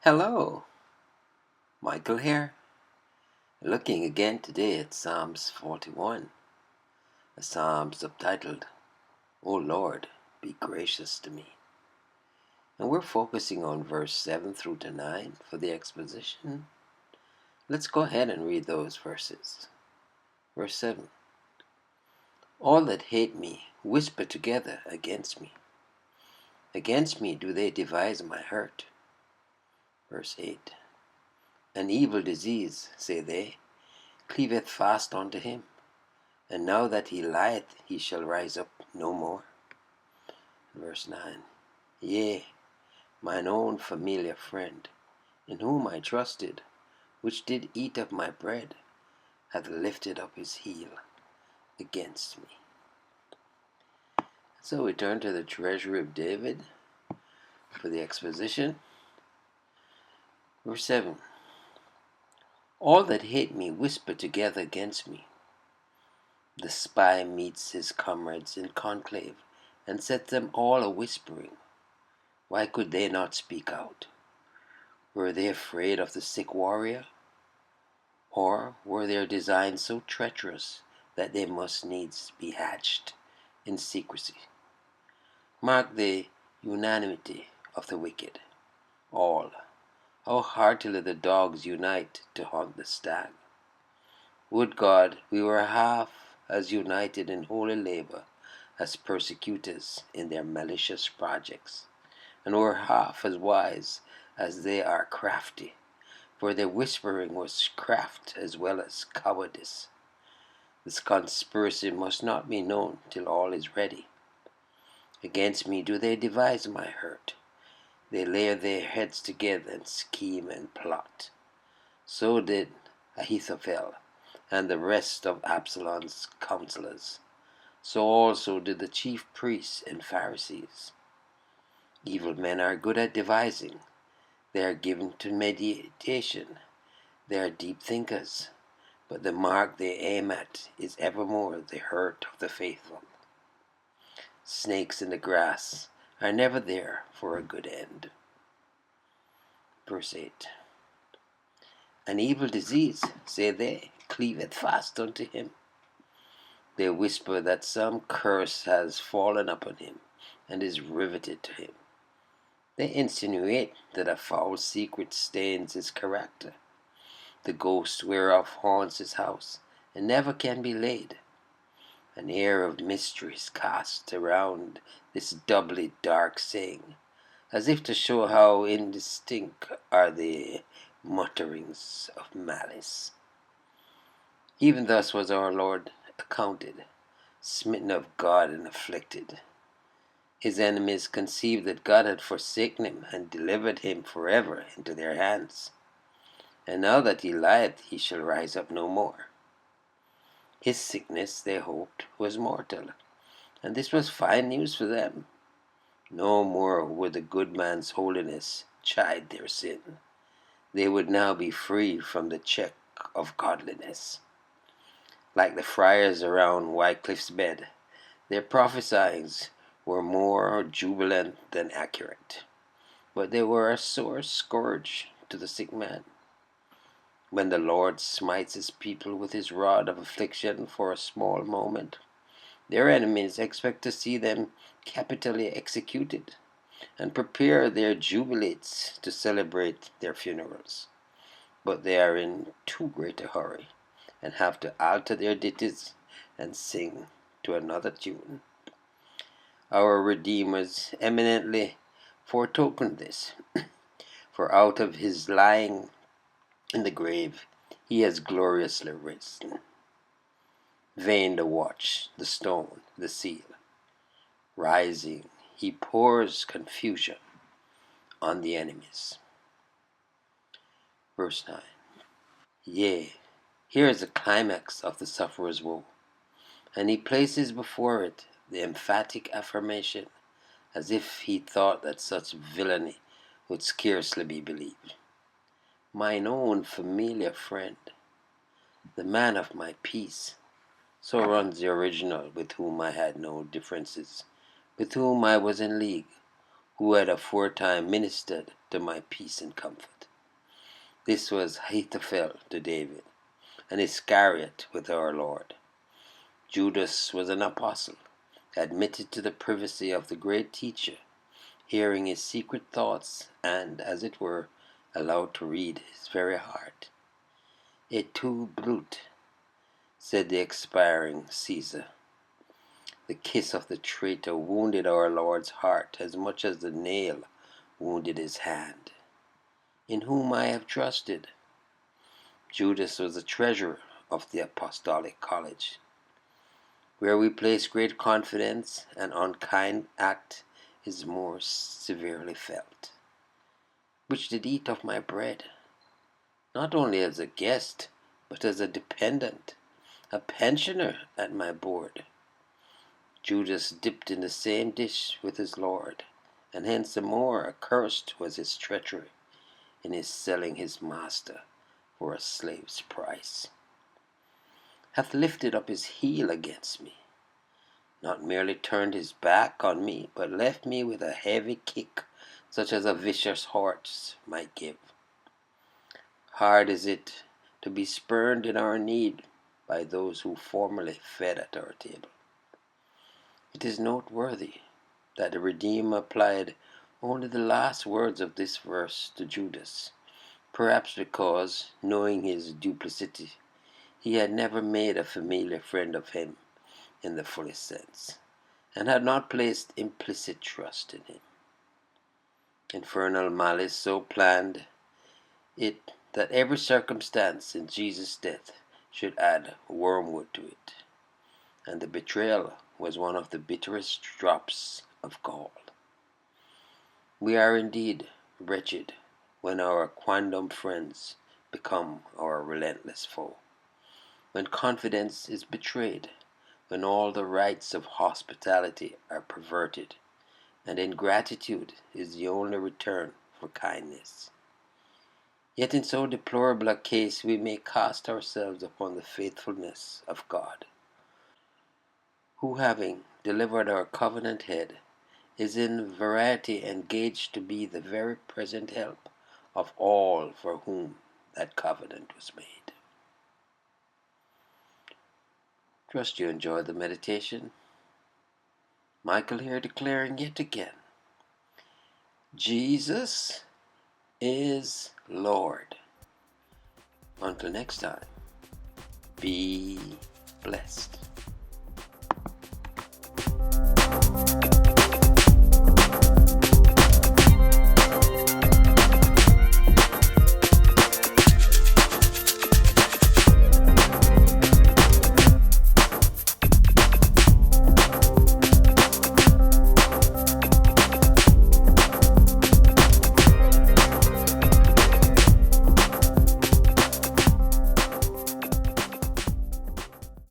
Hello, Michael here. Looking again today at Psalms 41, a psalm subtitled, O Lord, be gracious to me. And we're focusing on verse 7 through to 9 for the exposition. Let's go ahead and read those verses. Verse 7. All that hate me whisper together against me. Against me do they devise my hurt. Verse 8. An evil disease, say they, cleaveth fast unto him. And now that he lieth, he shall rise up no more. Verse 9. Yea, mine own familiar friend, in whom I trusted, which did eat of my bread, hath lifted up his heel against me. So we turn to the treasury of David for the exposition. Verse 7. All that hate me whisper together against me. The spy meets his comrades in conclave, and sets them all a-whispering. Why could they not speak out? Were they afraid of the sick warrior? Or were their designs so treacherous that they must needs be hatched in secrecy? Mark the unanimity of the wicked. All, how heartily the dogs unite to hunt the stag. Would God we were half as united in holy labor as persecutors in their malicious projects, and were half as wise as they are crafty, for their whispering was craft as well as cowardice. This conspiracy must not be known till all is ready. Against me do they devise my hurt. They lay their heads together and scheme and plot. So did Ahithophel and the rest of Absalom's counselors. So also did the chief priests and Pharisees. Evil men are good at devising. They are given to meditation. They are deep thinkers. But the mark they aim at is evermore the hurt of the faithful. Snakes in the grass are never there for a good end. Verse 8. An evil disease, say they, cleaveth fast unto him. They whisper that some curse has fallen upon him, and is riveted to him. They insinuate that a foul secret stains his character, the ghost whereof haunts his house, and never can be laid. An air of mystery is cast around this doubly dark saying, as if to show how indistinct are the mutterings of malice. Even thus was our Lord accounted, smitten of God and afflicted. His enemies conceived that God had forsaken him and delivered him forever into their hands. And now that he lieth, he shall rise up no more. His sickness, they hoped, was mortal, and this was fine news for them. No more would the good man's holiness chide their sin. They would now be free from the check of godliness. Like the friars around Wycliffe's bed, their prophesyings were more jubilant than accurate, but they were a sore scourge to the sick man. When the Lord smites his people with his rod of affliction for a small moment, their enemies expect to see them capitally executed, and prepare their jubilees to celebrate their funerals. But they are in too great a hurry, and have to alter their ditties and sing to another tune. Our Redeemer's eminently foretokened this, for out of his lying in the grave he has gloriously risen. Vain the watch, the stone, the seal. Rising, he pours confusion on the enemies. Verse 9. Yea, here is the climax of the sufferer's woe, and he places before it the emphatic affirmation, as if he thought that such villainy would scarcely be believed. Mine own familiar friend, the man of my peace, so runs the original, with whom I had no differences, with whom I was in league, who had aforetime ministered to my peace and comfort. This was Ahithophel to David, and Iscariot with our Lord. Judas was an apostle, admitted to the privacy of the great teacher, hearing his secret thoughts and, as it were, allowed to read his very heart. Et tu, brute, said the expiring Caesar. The kiss of the traitor wounded our Lord's heart as much as the nail wounded his hand. In whom I have trusted. Judas was the treasurer of the Apostolic College. Where we place great confidence, an unkind act is more severely felt. Which did eat of my bread, not only as a guest, but as a dependent, a pensioner at my board. Judas dipped in the same dish with his Lord, and hence the more accursed was his treachery in his selling his master for a slave's price. Hath lifted up his heel against me, not merely turned his back on me, but left me with a heavy kick, such as a vicious horse might give. Hard is it to be spurned in our need by those who formerly fed at our table. It is noteworthy that the Redeemer applied only the last words of this verse to Judas, perhaps because, knowing his duplicity, he had never made a familiar friend of him in the fullest sense, and had not placed implicit trust in him. Infernal malice so planned it that every circumstance in Jesus' death should add wormwood to it, and the betrayal was one of the bitterest drops of gall. We are indeed wretched when our quondam friends become our relentless foe, when confidence is betrayed, when all the rights of hospitality are perverted, and ingratitude is the only return for kindness. Yet in so deplorable a case we may cast ourselves upon the faithfulness of God, who, having delivered our covenant head, is in verity engaged to be the very present help of all for whom that covenant was made. Trust you enjoyed the meditation. Michael here declaring yet again, Jesus is Lord. Until next time, be blessed.